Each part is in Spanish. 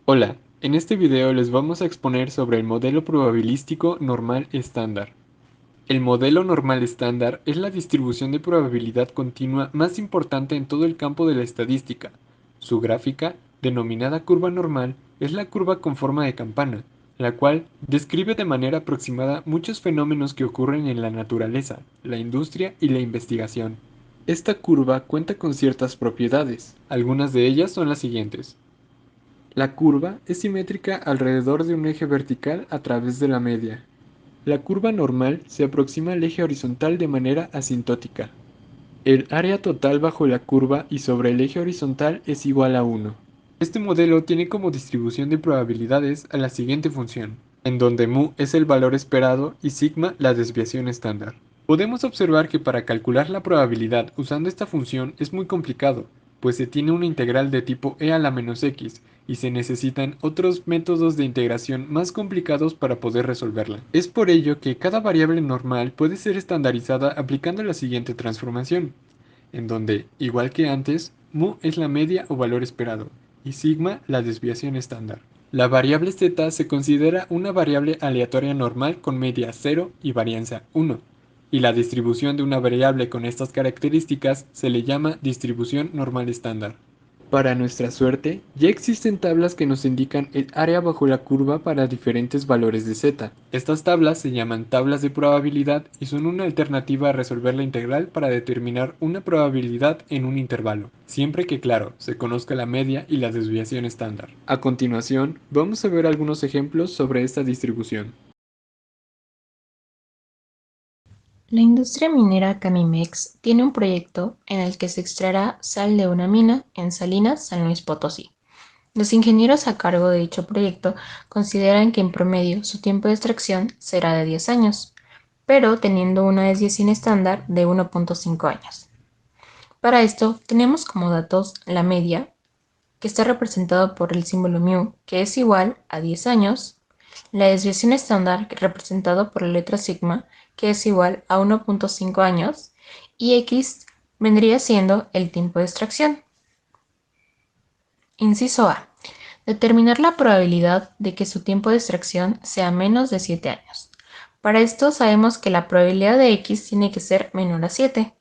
Hola, en este video les vamos a exponer sobre el modelo probabilístico normal estándar. El modelo normal estándar es la distribución de probabilidad continua más importante en todo el campo de la estadística. Su gráfica, denominada curva normal, es la curva con forma de campana, la cual describe de manera aproximada muchos fenómenos que ocurren en la naturaleza, la industria y la investigación. Esta curva cuenta con ciertas propiedades, algunas de ellas son las siguientes. La curva es simétrica alrededor de un eje vertical a través de la media. La curva normal se aproxima al eje horizontal de manera asintótica. El área total bajo la curva y sobre el eje horizontal es igual a 1. Este modelo tiene como distribución de probabilidades a la siguiente función, en donde mu es el valor esperado y sigma la desviación estándar. Podemos observar que para calcular la probabilidad usando esta función es muy complicado, pues se tiene una integral de tipo e a la menos x, y se necesitan otros métodos de integración más complicados para poder resolverla. Es por ello que cada variable normal puede ser estandarizada aplicando la siguiente transformación, en donde, igual que antes, mu es la media o valor esperado, y sigma la desviación estándar. La variable z se considera una variable aleatoria normal con media 0 y varianza 1, y la distribución de una variable con estas características se le llama distribución normal estándar. Para nuestra suerte, ya existen tablas que nos indican el área bajo la curva para diferentes valores de z. Estas tablas se llaman tablas de probabilidad y son una alternativa a resolver la integral para determinar una probabilidad en un intervalo, siempre que, claro, se conozca la media y la desviación estándar. A continuación, vamos a ver algunos ejemplos sobre esta distribución. La industria minera Camimex tiene un proyecto en el que se extraerá sal de una mina en Salinas, San Luis Potosí. Los ingenieros a cargo de dicho proyecto consideran que en promedio su tiempo de extracción será de 10 años, pero teniendo una desviación estándar de 1.5 años. Para esto tenemos como datos la media, que está representado por el símbolo μ, que es igual a 10 años, la desviación estándar, representado por la letra sigma, que es igual a 1.5 años, y x vendría siendo el tiempo de extracción. Inciso A. Determinar la probabilidad de que su tiempo de extracción sea menos de 7 años. Para esto sabemos que la probabilidad de x tiene que ser menor a 7.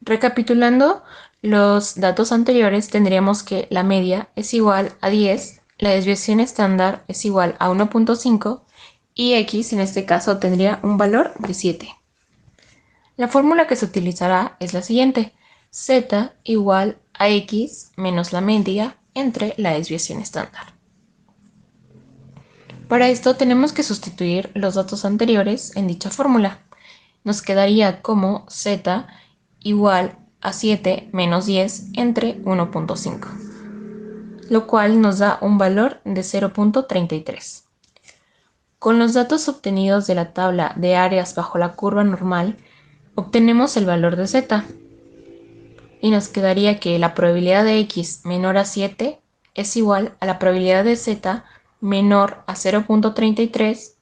Recapitulando los datos anteriores, tendríamos que la media es igual a 10, la desviación estándar es igual a 1.5 y x en este caso tendría un valor de 7. La fórmula que se utilizará es la siguiente: z igual a x menos la media entre la desviación estándar. Para esto tenemos que sustituir los datos anteriores en dicha fórmula. Nos quedaría como z igual a 7 menos 10 entre 1.5, lo cual nos da un valor de 0.33. Con los datos obtenidos de la tabla de áreas bajo la curva normal, obtenemos el valor de z y nos quedaría que la probabilidad de x menor a 7 es igual a la probabilidad de z menor a 0.33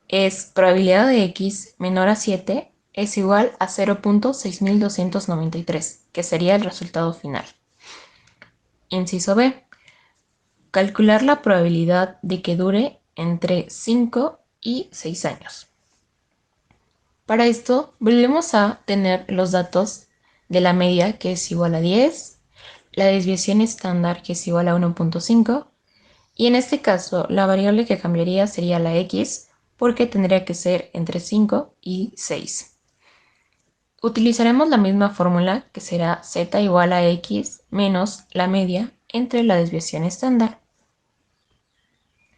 es probabilidad de x menor a 7 es igual a 0.6293, que sería el resultado final. Inciso B. Calcular la probabilidad de que dure entre 5 y 6 años. Para esto, volvemos a tener los datos de la media, que es igual a 10, la desviación estándar, que es igual a 1.5, y en este caso la variable que cambiaría sería la x, porque tendría que ser entre 5 y 6. Utilizaremos la misma fórmula, que será z igual a x menos la media entre la desviación estándar.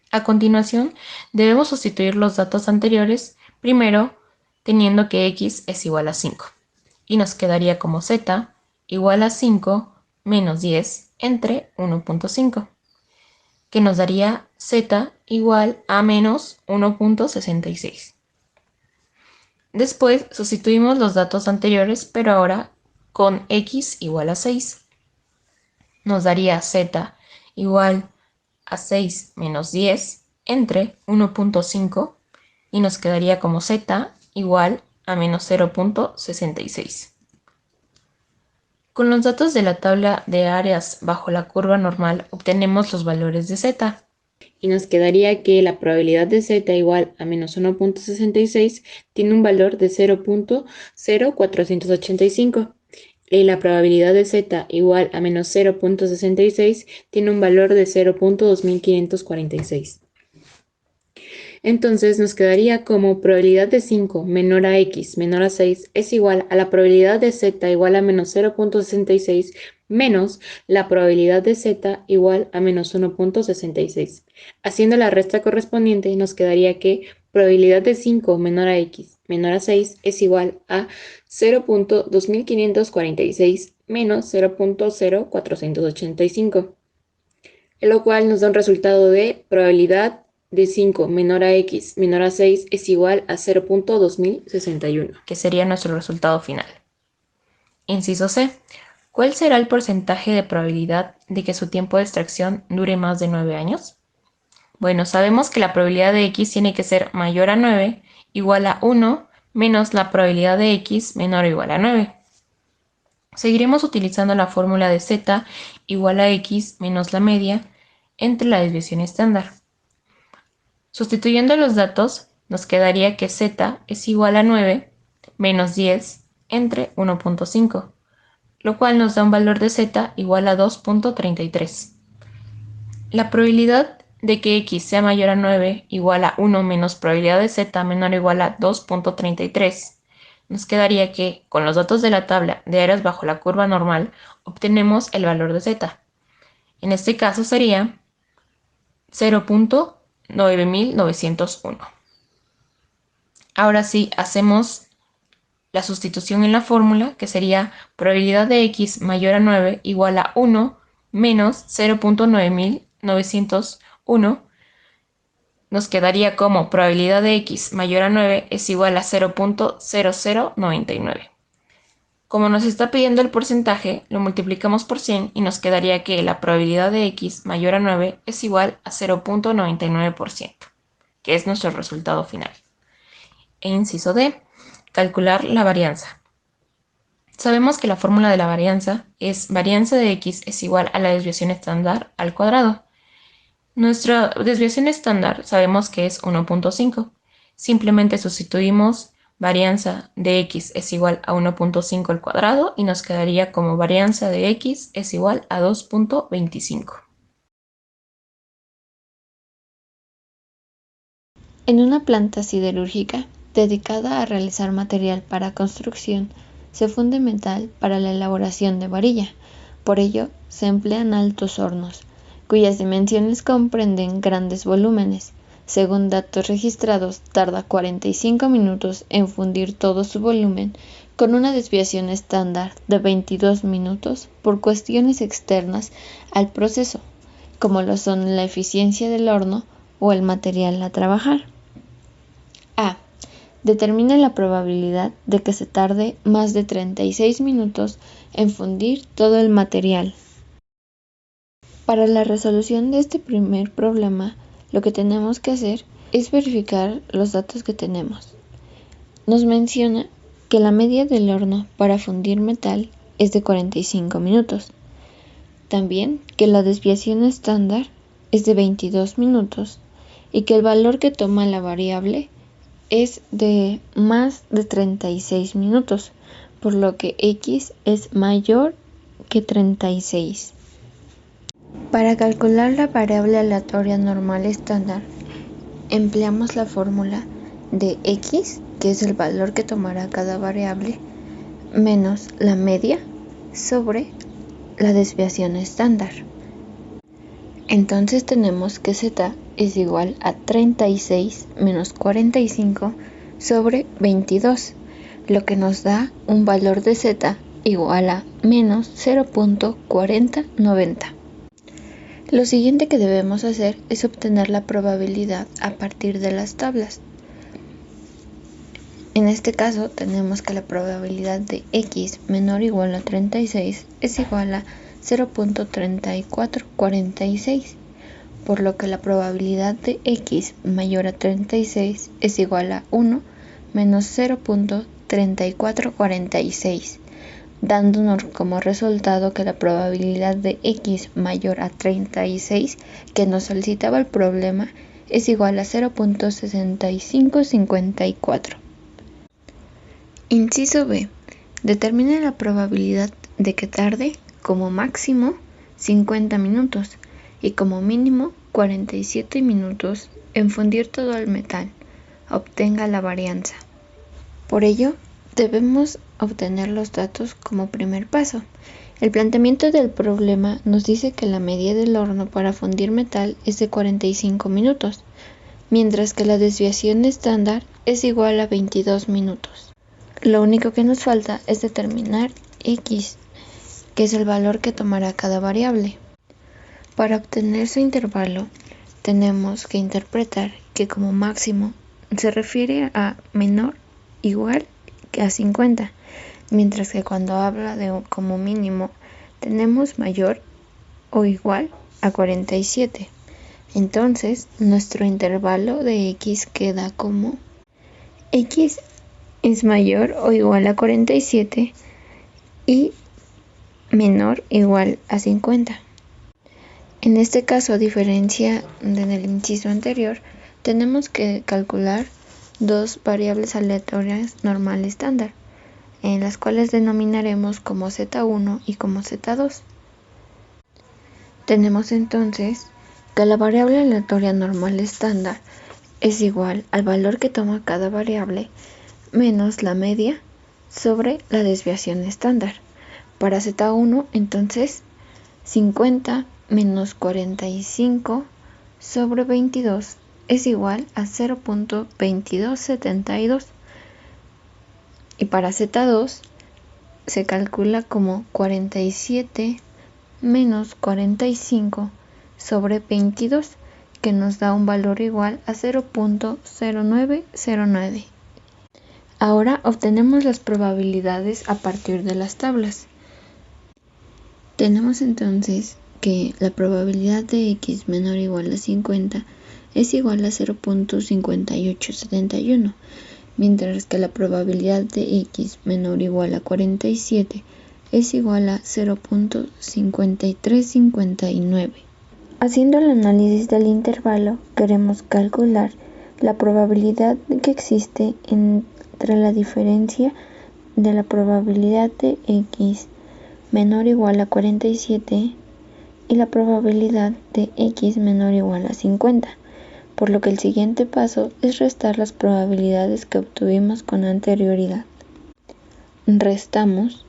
A continuación, debemos sustituir los datos anteriores, primero teniendo que x es igual a 5, y nos quedaría como z igual a 5 menos 10 entre 1.5, que nos daría z igual a menos 1.66. Después sustituimos los datos anteriores, pero ahora con x igual a 6. Nos daría z igual a 6 menos 10 entre 1.5 y nos quedaría como z igual a menos 0.66. Con los datos de la tabla de áreas bajo la curva normal obtenemos los valores de z. Y nos quedaría que la probabilidad de z igual a menos 1.66 tiene un valor de 0.0485. Y la probabilidad de z igual a menos 0.66 tiene un valor de 0.2546. Entonces nos quedaría como probabilidad de 5 menor a x menor a 6 es igual a la probabilidad de z igual a menos 0.66 menos la probabilidad de z igual a menos 1.66. Haciendo la resta correspondiente nos quedaría que probabilidad de 5 menor a x menor a 6 es igual a 0.2546 menos 0.0485, lo cual nos da un resultado de probabilidad de 5 menor a x menor a 6 es igual a 0.2061, que sería nuestro resultado final. Inciso C. ¿Cuál será el porcentaje de probabilidad de que su tiempo de extracción dure más de 9 años? Bueno, sabemos que la probabilidad de x tiene que ser mayor a 9 igual a 1 menos la probabilidad de x menor o igual a 9. Seguiremos utilizando la fórmula de z igual a x menos la media entre la desviación estándar. Sustituyendo los datos, nos quedaría que z es igual a 9 menos 10 entre 1.5, lo cual nos da un valor de z igual a 2.33. La probabilidad de que x sea mayor a 9 igual a 1 menos probabilidad de z menor o igual a 2.33. Nos quedaría que, con los datos de la tabla de áreas bajo la curva normal, obtenemos el valor de z. En este caso sería 0.9901. Ahora sí, hacemos la sustitución en la fórmula, que sería probabilidad de x mayor a 9 igual a 1 menos 0.9901. Nos quedaría como probabilidad de x mayor a 9 es igual a 0.0099. Como nos está pidiendo el porcentaje, lo multiplicamos por 100 y nos quedaría que la probabilidad de x mayor a 9 es igual a 0.99%, que es nuestro resultado final. E inciso D, calcular la varianza. Sabemos que la fórmula de la varianza es varianza de x es igual a la desviación estándar al cuadrado. Nuestra desviación estándar sabemos que es 1.5. Simplemente sustituimos varianza de x es igual a 1.5 al cuadrado y nos quedaría como varianza de x es igual a 2.25. En una planta siderúrgica dedicada a realizar material para construcción, se funde metal para la elaboración de varilla. Por ello, se emplean altos hornos, cuyas dimensiones comprenden grandes volúmenes. Según datos registrados, tarda 45 minutos en fundir todo su volumen, con una desviación estándar de 22 minutos por cuestiones externas al proceso, como lo son la eficiencia del horno o el material a trabajar. A. Determina la probabilidad de que se tarde más de 36 minutos en fundir todo el material. Para la resolución de este primer problema, lo que tenemos que hacer es verificar los datos que tenemos. Nos menciona que la media del horno para fundir metal es de 45 minutos. También que la desviación estándar es de 22 minutos y que el valor que toma la variable es de más de 36 minutos, por lo que x es mayor que 36. Para calcular la variable aleatoria normal estándar, empleamos la fórmula de x, que es el valor que tomará cada variable, menos la media sobre la desviación estándar. Entonces tenemos que z es igual a 36 menos 45 sobre 22, lo que nos da un valor de z igual a menos 0.4090. Lo siguiente que debemos hacer es obtener la probabilidad a partir de las tablas. En este caso tenemos que la probabilidad de x menor o igual a 36 es igual a 0.3446, por lo que la probabilidad de x mayor a 36 es igual a 1 menos 0.3446, dándonos como resultado que la probabilidad de x mayor a 36 que nos solicitaba el problema es igual a 0.6554. Inciso B. Determine la probabilidad de que tarde como máximo 50 minutos y como mínimo 47 minutos en fundir todo el metal. Obtenga la varianza. Por ello, debemos obtener los datos como primer paso. El planteamiento del problema nos dice que la media del horno para fundir metal es de 45 minutos, mientras que la desviación estándar es igual a 22 minutos. Lo único que nos falta es determinar x, que es el valor que tomará cada variable. Para obtener su intervalo, tenemos que interpretar que como máximo se refiere a menor igual que a 50, mientras que cuando habla de como mínimo tenemos mayor o igual a 47. Entonces, nuestro intervalo de x queda como x es mayor o igual a 47 y menor o igual a 50. En este caso, a diferencia del inciso anterior, tenemos que calcular dos variables aleatorias normal estándar, en las cuales denominaremos como Z1 y como Z2. Tenemos entonces que la variable aleatoria normal estándar es igual al valor que toma cada variable menos la media sobre la desviación estándar. Para Z1, entonces, 50 menos 45 sobre 22 es igual a 0.2272. Y para Z2 se calcula como 47 menos 45 sobre 22, que nos da un valor igual a 0.0909. Ahora obtenemos las probabilidades a partir de las tablas. Tenemos entonces que la probabilidad de x menor o igual a 50 es igual a 0.5871, mientras que la probabilidad de x menor o igual a 47 es igual a 0.5359. Haciendo el análisis del intervalo, queremos calcular la probabilidad que existe entre la diferencia de la probabilidad de x menor o igual a 47 y la probabilidad de x menor o igual a 50, por lo que el siguiente paso es restar las probabilidades que obtuvimos con anterioridad. Restamos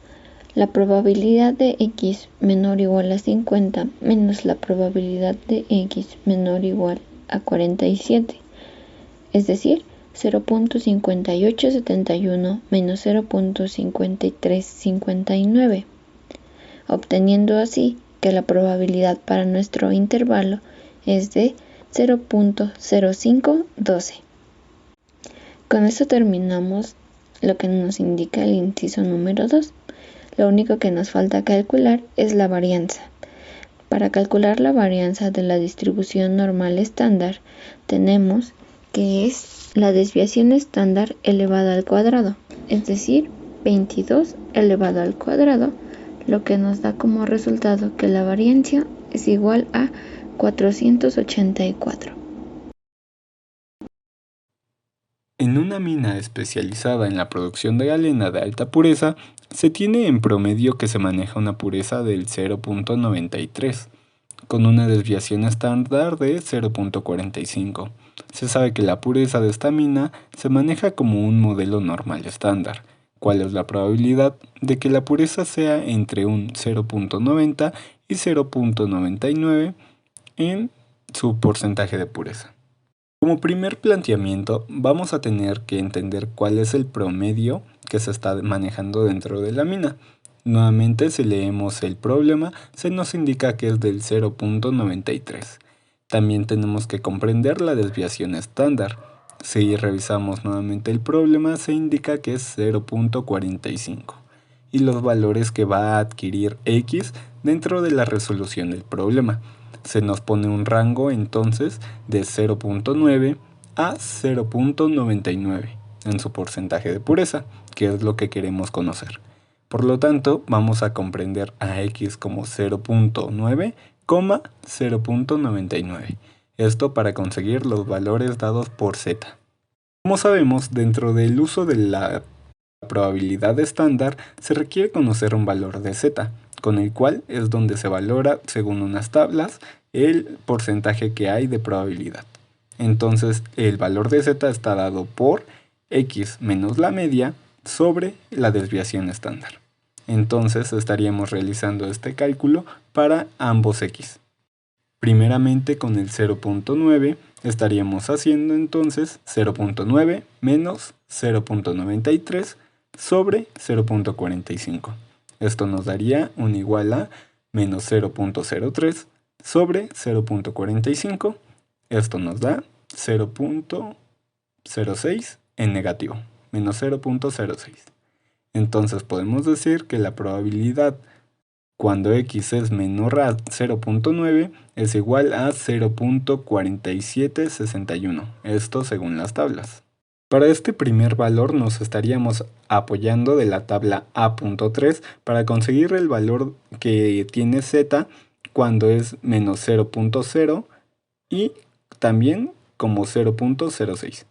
la probabilidad de x menor o igual a 50 menos la probabilidad de x menor o igual a 47, es decir, 0.5871 menos 0.5359, obteniendo así que la probabilidad para nuestro intervalo es de 0.0512. Con esto terminamos lo que nos indica el inciso número 2. Lo único que nos falta calcular es la varianza. Para calcular la varianza de la distribución normal estándar, tenemos que es la desviación estándar elevada al cuadrado, es decir, 22 elevado al cuadrado, lo que nos da como resultado que la varianza es igual a 484. En una mina especializada en la producción de galena de alta pureza, se tiene en promedio que se maneja una pureza del 0.93, con una desviación estándar de 0.45. Se sabe que la pureza de esta mina se maneja como un modelo normal estándar. ¿Cuál es la probabilidad de que la pureza sea entre un 0.90 y 0.99 en su porcentaje de pureza? Como primer planteamiento, vamos a tener que entender cuál es el promedio que se está manejando dentro de la mina. Nuevamente, si leemos el problema, se nos indica que es del 0.93. También tenemos que comprender la desviación estándar. Si revisamos nuevamente el problema, se indica que es 0.45 y los valores que va a adquirir x dentro de la resolución del problema. Se nos pone un rango entonces de 0.9 a 0.99 en su porcentaje de pureza, que es lo que queremos conocer. Por lo tanto, vamos a comprender a x como 0.9, 0.99. Esto para conseguir los valores dados por z. Como sabemos, dentro del uso de la probabilidad estándar se requiere conocer un valor de z, con el cual es donde se valora, según unas tablas, el porcentaje que hay de probabilidad. Entonces, el valor de z está dado por x menos la media sobre la desviación estándar. Entonces, estaríamos realizando este cálculo para ambos x. Primeramente, con el 0.9 estaríamos haciendo entonces 0.9 menos 0.93 sobre 0.45. Esto nos daría un igual a menos 0.03 sobre 0.45. Esto nos da 0.06 en negativo, menos 0.06. Entonces podemos decir que la probabilidad cuando x es menor a 0.9 es igual a 0.4761, esto según las tablas. Para este primer valor nos estaríamos apoyando de la tabla A.3 para conseguir el valor que tiene z cuando es menos 0.0 y también como 0.06,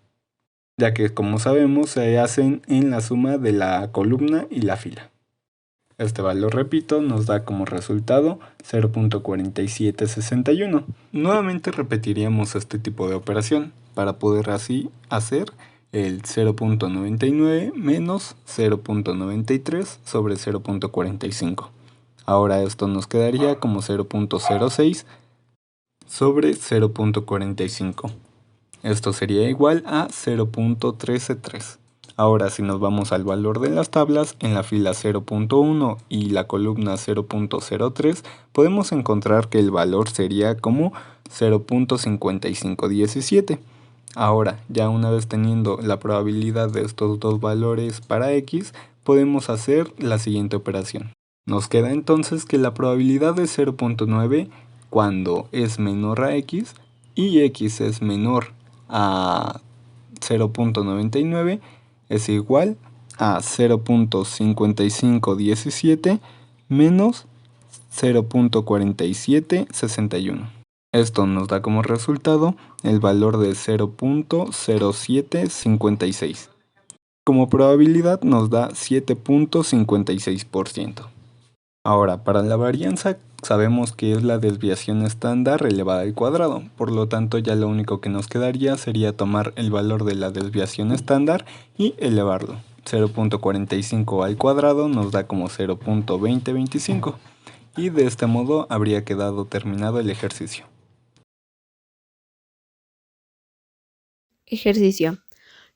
ya que como sabemos se hacen en la suma de la columna y la fila. Este valor, repito, nos da como resultado 0.4761. Nuevamente repetiríamos este tipo de operación para poder así hacer el 0.99 menos 0.93 sobre 0.45. Ahora esto nos quedaría como 0.06 sobre 0.45. Esto sería igual a 0.133. Ahora si nos vamos al valor de las tablas, en la fila 0.1 y la columna 0.03, podemos encontrar que el valor sería como 0.5517. Ahora, ya una vez teniendo la probabilidad de estos dos valores para x, podemos hacer la siguiente operación. Nos queda entonces que la probabilidad de 0.9 cuando es menor a x y x es menor a 0.99 es igual a 0.5517 menos 0.4761. Esto nos da como resultado el valor de 0.0756. Como probabilidad nos da 7.56%. Ahora, para la varianza sabemos que es la desviación estándar elevada al cuadrado, por lo tanto ya lo único que nos quedaría sería tomar el valor de la desviación estándar y elevarlo. 0.45 al cuadrado nos da como 0.2025 y de este modo habría quedado terminado el ejercicio. Ejercicio.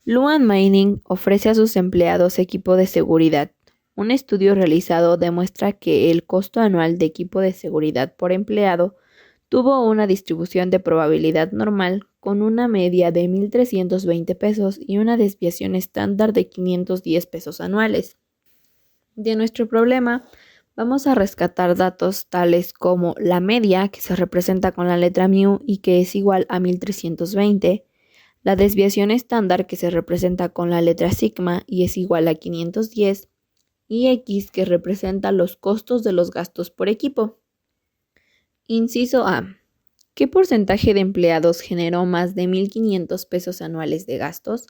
Luan Mining ofrece a sus empleados equipo de seguridad. Un estudio realizado demuestra que el costo anual de equipo de seguridad por empleado tuvo una distribución de probabilidad normal con una media de 1.320 pesos y una desviación estándar de 510 pesos anuales. De nuestro problema, vamos a rescatar datos tales como la media, que se representa con la letra mu y que es igual a 1.320, la desviación estándar, que se representa con la letra sigma y es igual a 510, y X, que representa los costos de los gastos por equipo. Inciso A. ¿Qué porcentaje de empleados generó más de 1.500 pesos anuales de gastos?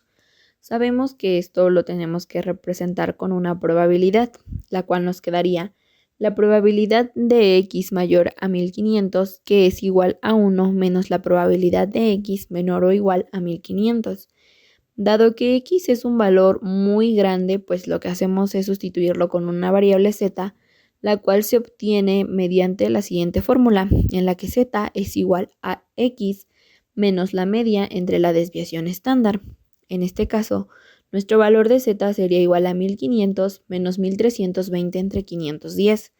Sabemos que esto lo tenemos que representar con una probabilidad, la cual nos quedaría la probabilidad de X mayor a 1.500, que es igual a 1 menos la probabilidad de X menor o igual a 1.500. Dado que X es un valor muy grande, pues lo que hacemos es sustituirlo con una variable z, la cual se obtiene mediante la siguiente fórmula, en la que z es igual a X menos la media entre la desviación estándar. En este caso, nuestro valor de z sería igual a 1.500 menos 1.320 entre 510.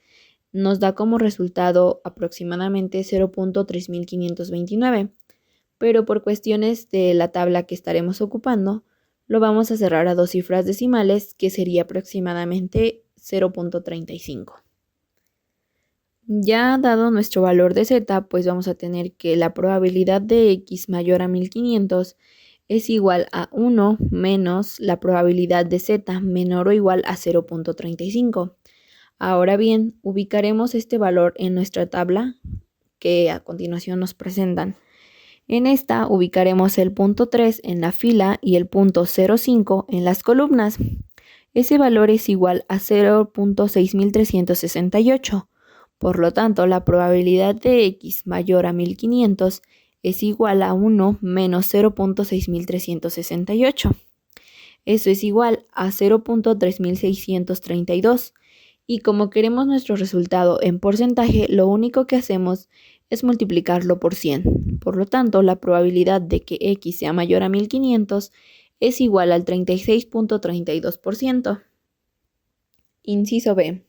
Nos da como resultado aproximadamente 0.3529. Pero por cuestiones de la tabla que estaremos ocupando, lo vamos a cerrar a dos cifras decimales, que sería aproximadamente 0.35. Ya dado nuestro valor de z, pues vamos a tener que la probabilidad de x mayor a 1.500 es igual a 1 menos la probabilidad de z menor o igual a 0.35. Ahora bien, ubicaremos este valor en nuestra tabla que a continuación nos presentan. En esta ubicaremos el punto 3 en la fila y el punto 0,5 en las columnas. Ese valor es igual a 0.6368. Por lo tanto, la probabilidad de x mayor a 1500 es igual a 1 menos 0.6368. Eso es igual a 0.3632. Y como queremos nuestro resultado en porcentaje, lo único que hacemos es multiplicarlo por 100. Por lo tanto, la probabilidad de que x sea mayor a 1500 es igual al 36.32%. Inciso B.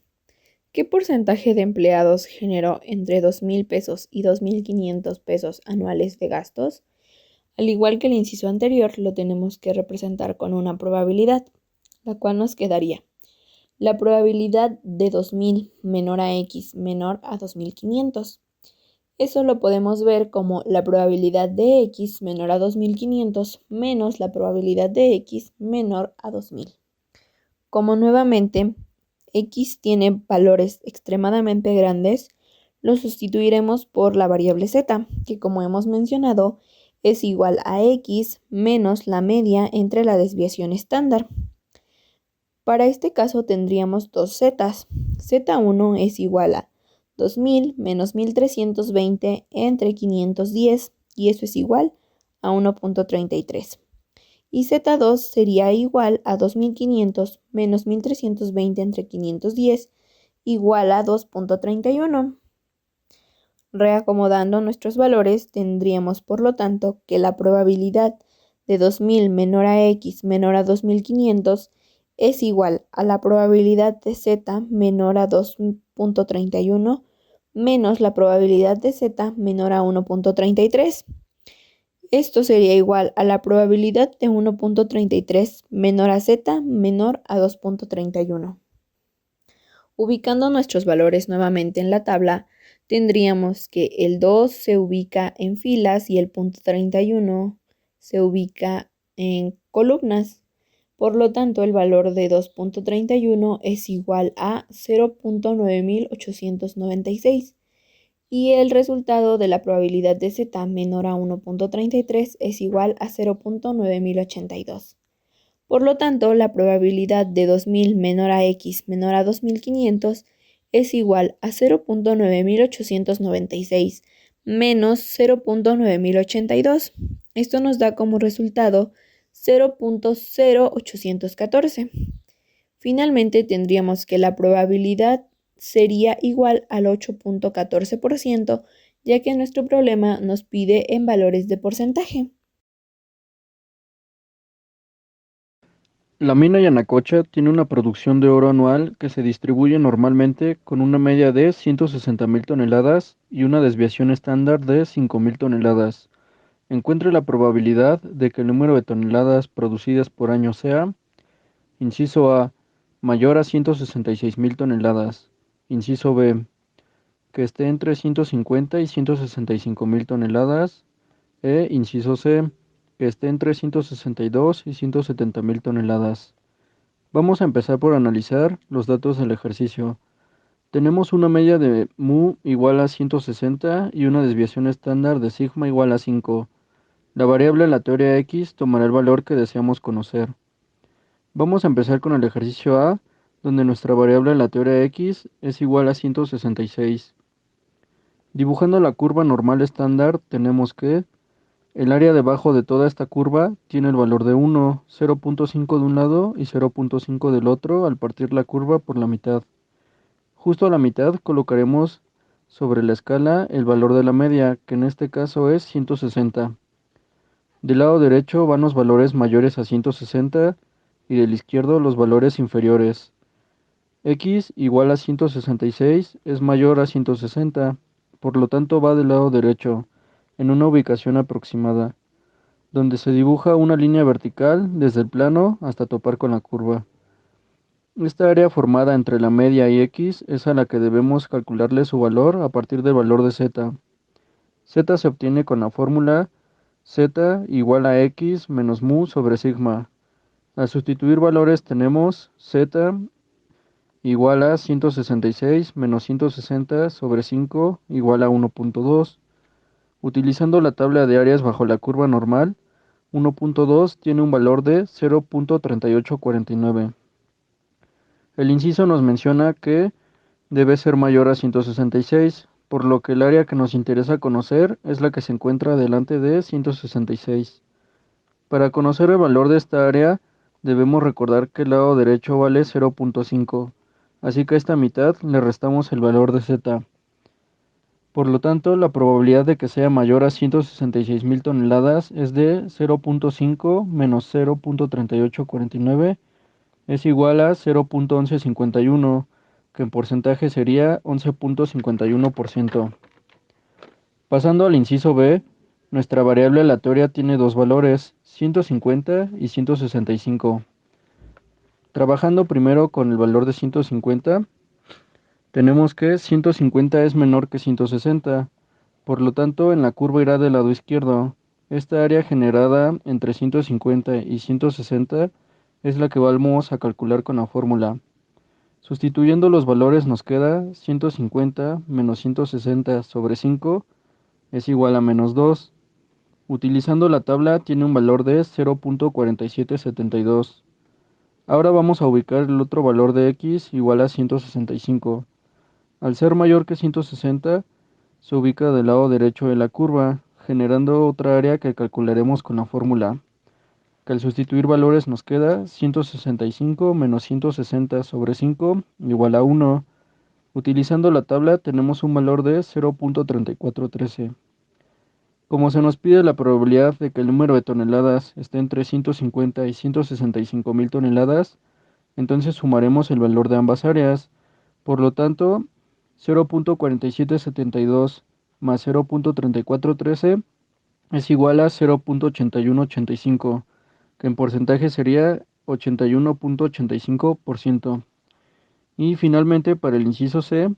¿Qué porcentaje de empleados generó entre 2.000 pesos y 2.500 pesos anuales de gastos? Al igual que el inciso anterior, lo tenemos que representar con una probabilidad, la cual nos quedaría la probabilidad de 2.000 menor a x menor a 2.500. Eso lo podemos ver como la probabilidad de x menor a 2.500 menos la probabilidad de x menor a 2.000. Como nuevamente x tiene valores extremadamente grandes, lo sustituiremos por la variable z, que como hemos mencionado, es igual a x menos la media entre la desviación estándar. Para este caso tendríamos dos zetas. Z1 es igual a 2000 menos 1320 entre 510, y eso es igual a 1.33. Y Z2 sería igual a 2500 menos 1320 entre 510, igual a 2.31. Reacomodando nuestros valores, tendríamos por lo tanto que la probabilidad de 2000 menor a x menor a 2500 es igual a la probabilidad de z menor a 2.31 menos la probabilidad de z menor a 1.33. Esto sería igual a la probabilidad de 1.33 menor a z menor a 2.31. Ubicando nuestros valores nuevamente en la tabla, tendríamos que el 2 se ubica en filas y el punto 31 se ubica en columnas. Por lo tanto, el valor de 2.31 es igual a 0.9896 y el resultado de la probabilidad de z menor a 1.33 es igual a 0.9082. Por lo tanto, la probabilidad de 2000 menor a x menor a 2500 es igual a 0.9896 menos 0.9082. Esto nos da como resultado 0.0814. Finalmente, tendríamos que la probabilidad sería igual al 8.14%, ya que nuestro problema nos pide en valores de porcentaje. La mina Yanacocha tiene una producción de oro anual que se distribuye normalmente con una media de 160.000 toneladas y una desviación estándar de 5.000 toneladas. Encuentre la probabilidad de que el número de toneladas producidas por año sea: inciso A, mayor a 166.000 toneladas. Inciso B, que esté entre 150 y 165.000 toneladas. Inciso C, que esté entre 162 y 170.000 toneladas. Vamos a empezar por analizar los datos del ejercicio. Tenemos una media de mu igual a 160 y una desviación estándar de sigma igual a 5. La variable en la teoría x tomará el valor que deseamos conocer. Vamos a empezar con el ejercicio A, donde nuestra variable en la teoría x es igual a 166. Dibujando la curva normal estándar, tenemos que el área debajo de toda esta curva tiene el valor de 1, 0.5 de un lado y 0.5 del otro al partir la curva por la mitad. Justo a la mitad colocaremos sobre la escala el valor de la media, que en este caso es 160. Del lado derecho van los valores mayores a 160 y del izquierdo los valores inferiores. X igual a 166 es mayor a 160, por lo tanto va del lado derecho, en una ubicación aproximada, donde se dibuja una línea vertical desde el plano hasta topar con la curva. Esta área formada entre la media y x es a la que debemos calcularle su valor a partir del valor de z. Z se obtiene con la fórmula z igual a x menos mu sobre sigma. Al sustituir valores tenemos z igual a 166 menos 160 sobre 5 igual a 1.2. Utilizando la tabla de áreas bajo la curva normal, 1.2 tiene un valor de 0.3849. El inciso nos menciona que debe ser mayor a 166, por lo que el área que nos interesa conocer es la que se encuentra delante de 166. Para conocer el valor de esta área, debemos recordar que el lado derecho vale 0.5, así que a esta mitad le restamos el valor de z. Por lo tanto, la probabilidad de que sea mayor a 166.000 toneladas es de 0.5 menos 0.3849 es igual a 0.1151, que en porcentaje sería 11.51%. Pasando al inciso B, nuestra variable aleatoria tiene dos valores, 150 y 165. Trabajando primero con el valor de 150, tenemos que 150 es menor que 160, por lo tanto en la curva irá del lado izquierdo. Esta área generada entre 150 y 160 es la que vamos a calcular con la fórmula. Sustituyendo los valores nos queda 150 menos 160 sobre 5 es igual a menos 2. Utilizando la tabla tiene un valor de 0.4772. Ahora vamos a ubicar el otro valor de x igual a 165. Al ser mayor que 160, se ubica del lado derecho de la curva, generando otra área que calcularemos con la fórmula, que al sustituir valores nos queda 165 menos 160 sobre 5 igual a 1. Utilizando la tabla tenemos un valor de 0.3413. Como se nos pide la probabilidad de que el número de toneladas esté entre 150 y 165.000 toneladas, entonces sumaremos el valor de ambas áreas. Por lo tanto, 0.4772 más 0.3413 es igual a 0.8185, que en porcentaje sería 81.85%. Y finalmente, para el inciso C,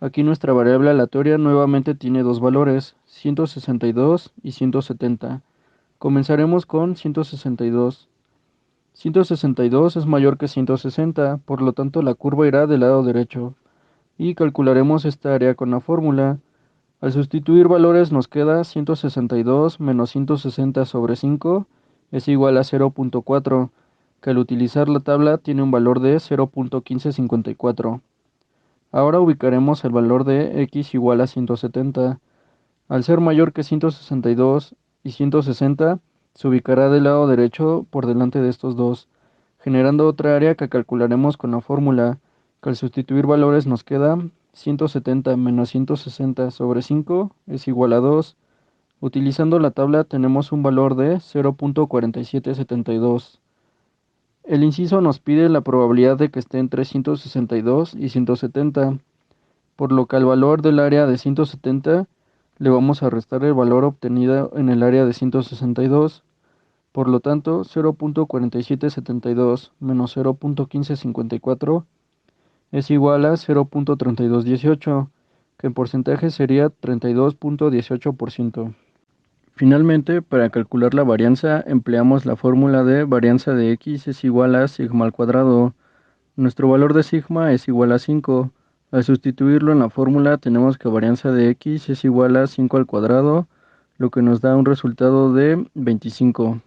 aquí nuestra variable aleatoria nuevamente tiene dos valores, 162 y 170. Comenzaremos con 162. 162 es mayor que 160, por lo tanto la curva irá del lado derecho. Y calcularemos esta área con la fórmula. Al sustituir valores nos queda 162 menos 160 sobre 5 es igual a 0.4, que al utilizar la tabla tiene un valor de 0.1554. Ahora ubicaremos el valor de x igual a 170. Al ser mayor que 162 y 160, se ubicará del lado derecho por delante de estos dos, generando otra área que calcularemos con la fórmula, que al sustituir valores nos queda 170 menos 160 sobre 5 es igual a 2. Utilizando la tabla tenemos un valor de 0.4772. El inciso nos pide la probabilidad de que esté entre 162 y 170, por lo que al valor del área de 170 le vamos a restar el valor obtenido en el área de 162. Por lo tanto, 0.4772 menos 0.1554 es igual a 0.3218, que en porcentaje sería 32.18%. Finalmente, para calcular la varianza, empleamos la fórmula de varianza de x es igual a sigma al cuadrado. Nuestro valor de sigma es igual a 5. Al sustituirlo en la fórmula tenemos que varianza de x es igual a 5 al cuadrado, lo que nos da un resultado de 25.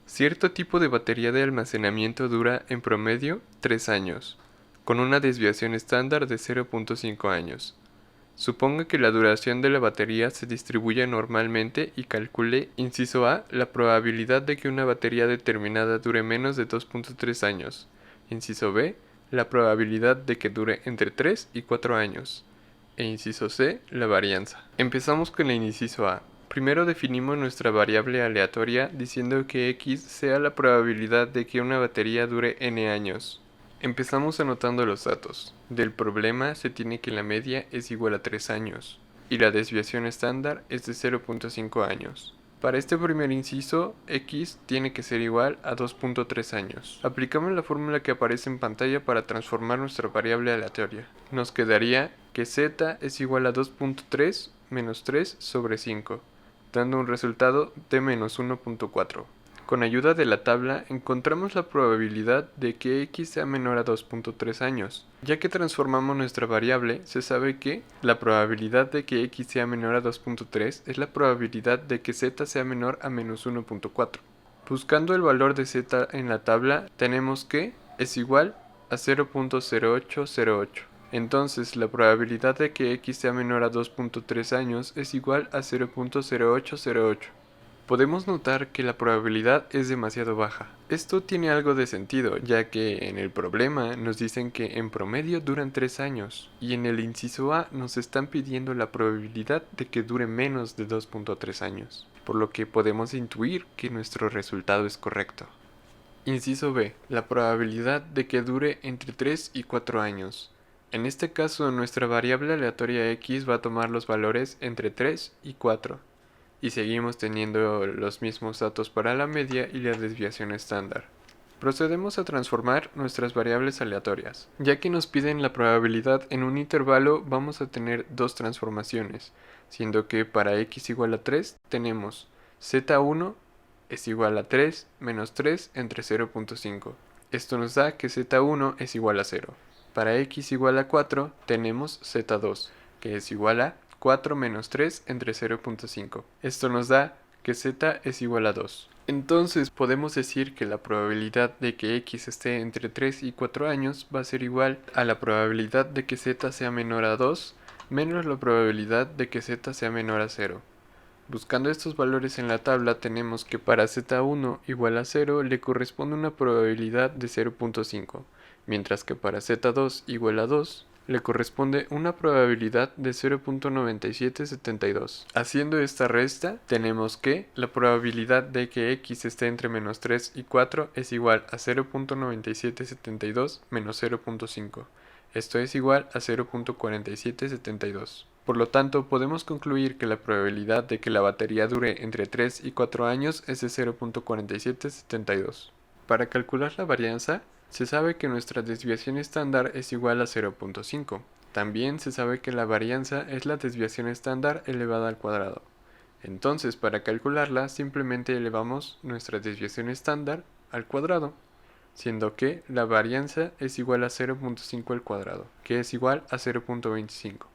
Cierto tipo de batería de almacenamiento dura, en promedio, 3 años, con una desviación estándar de 0.5 años. Suponga que la duración de la batería se distribuye normalmente y calcule, inciso A, la probabilidad de que una batería determinada dure menos de 2.3 años. Inciso B, la probabilidad de que dure entre 3 y 4 años. E inciso C, la varianza. Empezamos con el inciso A. Primero definimos nuestra variable aleatoria diciendo que x sea la probabilidad de que una batería dure n años. Empezamos anotando los datos. Del problema se tiene que la media es igual a 3 años y la desviación estándar es de 0.5 años. Para este primer inciso, x tiene que ser igual a 2.3 años. Aplicamos la fórmula que aparece en pantalla para transformar nuestra variable aleatoria. Nos quedaría que z es igual a 2.3 menos 3 sobre 5, dando un resultado de menos 1.4. Con ayuda de la tabla encontramos la probabilidad de que x sea menor a 2.3 años. Ya que transformamos nuestra variable, se sabe que la probabilidad de que x sea menor a 2.3 es la probabilidad de que z sea menor a menos 1.4. Buscando el valor de z en la tabla, tenemos que es igual a 0.0808. Entonces, la probabilidad de que x sea menor a 2.3 años es igual a 0.0808. Podemos notar que la probabilidad es demasiado baja. Esto tiene algo de sentido, ya que en el problema nos dicen que en promedio duran 3 años, y en el inciso A nos están pidiendo la probabilidad de que dure menos de 2.3 años, por lo que podemos intuir que nuestro resultado es correcto. Inciso B. La probabilidad de que dure entre 3 y 4 años. En este caso, nuestra variable aleatoria x va a tomar los valores entre 3 y 4. Y seguimos teniendo los mismos datos para la media y la desviación estándar. Procedemos a transformar nuestras variables aleatorias. Ya que nos piden la probabilidad en un intervalo, vamos a tener dos transformaciones, siendo que para x igual a 3 tenemos z1 es igual a 3 menos 3 entre 0.5. Esto nos da que z1 es igual a 0. Para x igual a 4 tenemos z2, que es igual a 4 menos 3 entre 0.5. Esto nos da que z es igual a 2. Entonces podemos decir que la probabilidad de que x esté entre 3 y 4 años va a ser igual a la probabilidad de que z sea menor a 2 menos la probabilidad de que z sea menor a 0. Buscando estos valores en la tabla tenemos que para z1 igual a 0 le corresponde una probabilidad de 0.5, mientras que para z2 igual a 2 le corresponde una probabilidad de 0.9772. Haciendo esta resta, tenemos que la probabilidad de que x esté entre menos 3 y 4 es igual a 0.9772 menos 0.5. Esto es igual a 0.4772. Por lo tanto, podemos concluir que la probabilidad de que la batería dure entre 3 y 4 años es de 0.4772. Para calcular la varianza, se sabe que nuestra desviación estándar es igual a 0.5. También se sabe que la varianza es la desviación estándar elevada al cuadrado. Entonces, para calcularla, simplemente elevamos nuestra desviación estándar al cuadrado, siendo que la varianza es igual a 0.5 al cuadrado, que es igual a 0.25.